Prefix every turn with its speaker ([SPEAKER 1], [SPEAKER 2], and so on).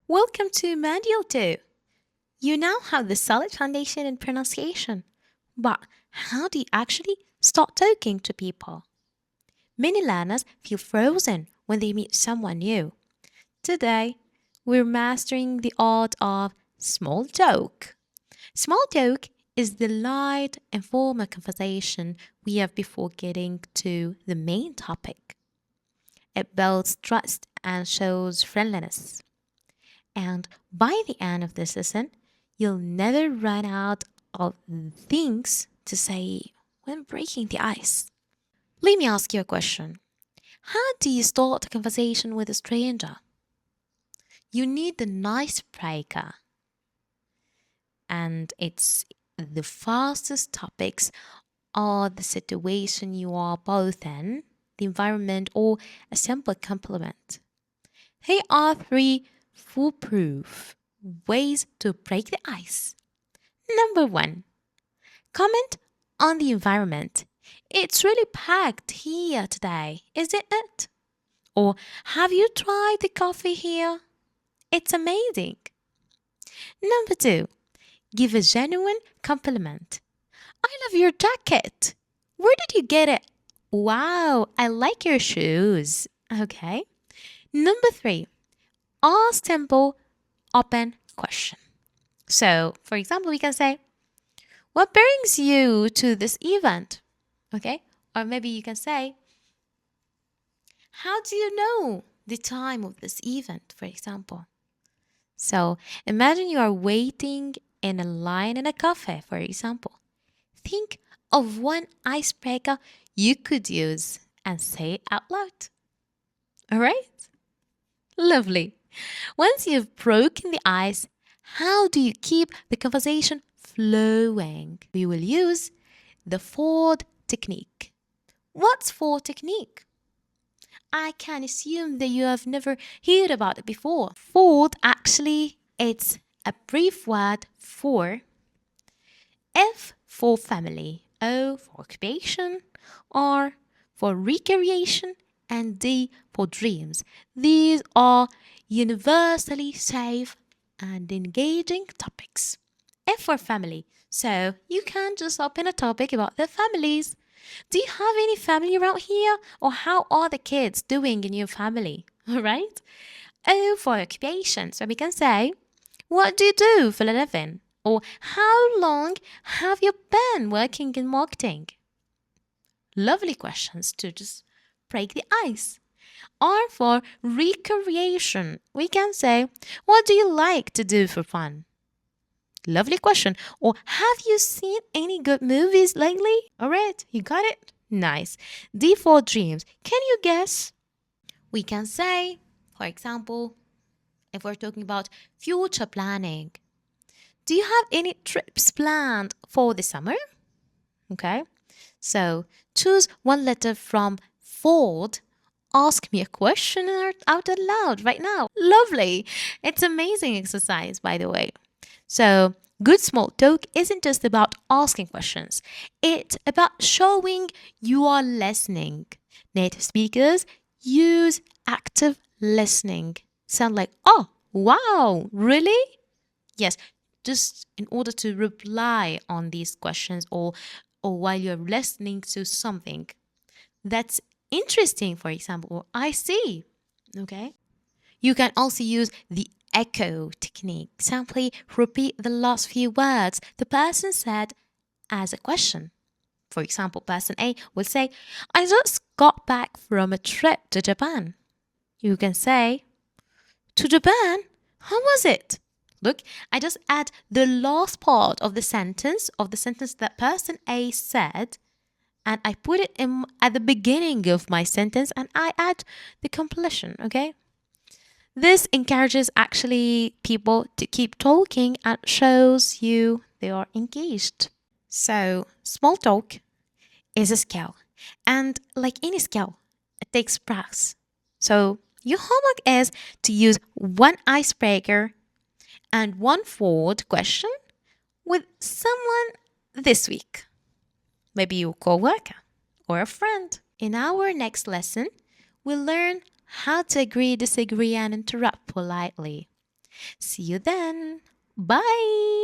[SPEAKER 1] Welcome to Manual 2. You now have the solid foundation in pronunciation. But how do you actually start talking to people? Many learners feel frozen when they meet someone new. Today, we're mastering the art of small talk. Small talk is the light, informal conversation we have before getting to the main topic. It builds trust and shows friendliness. And by the end of this lesson, you'll never run out of things to say when breaking the ice. Let me ask you a question. How do you start a conversation with a stranger? You need the nice breaker. And it's the fastest topics are the situation you are both in, the environment, or a simple compliment. Here are three foolproof ways to break the ice. Number one, comment on the environment. It's really packed here today, isn't it? Or have you tried the coffee here? It's amazing. Number two, give a genuine compliment. I love your jacket. Where did you get it? Wow, I like your shoes. Okay. Number three, ask simple, open question. So, for example, we can say, what brings you to this event? Okay. Or maybe you can say, how do you know the time of this event, for example? So, imagine you are waiting in a line in a cafe, for example. Think of one icebreaker you could use and say it out loud. All right? Lovely. Once you've broken the ice, how do you keep the conversation flowing? We will use the Ford technique. What's Ford technique? I can assume that you have never heard about it before. Ford actually it's a brief word for F for family, O for occupation, R for recreation, and D for dreams. These are universally safe and engaging topics. F for family. So you can just open a topic about their families. Do you have any family around here? Or how are the kids doing in your family? All right. O for occupation. So we can say, what do you do for a living? Or how long have you been working in marketing? Lovely questions to just break the ice. R for recreation. We can say, what do you like to do for fun? Lovely question. Or have you seen any good movies lately? All right, you got it? Nice. D for dreams. Can you guess? We can say, for example, if we're talking about future planning, do you have any trips planned for the summer? Okay, so choose one letter from Ford. Ask me a question out loud right now. Lovely. It's amazing exercise, by the way. So, good small talk isn't just about asking questions. It's about showing you are listening. Native speakers use active listening. Sound like, oh, wow, really? Yes, just in order to reply on these questions or while you're listening to something that's interesting, for example, or I see. Okay. You can also use the echo technique. Simply repeat the last few words the person said as a question. For example, person A will say, I just got back from a trip to Japan. You can say, to Japan? How was it? Look, I just add the last part of the sentence that person A said, and I put it in at the beginning of my sentence, and I add the completion, okay? This encourages actually people to keep talking and shows you they are engaged. So, small talk is a skill. And like any skill, it takes practice. So, your homework is to use one icebreaker and one forward question with someone this week. Maybe your coworker or a friend. In our next lesson, we'll learn how to agree, disagree, and interrupt politely. See you then. Bye.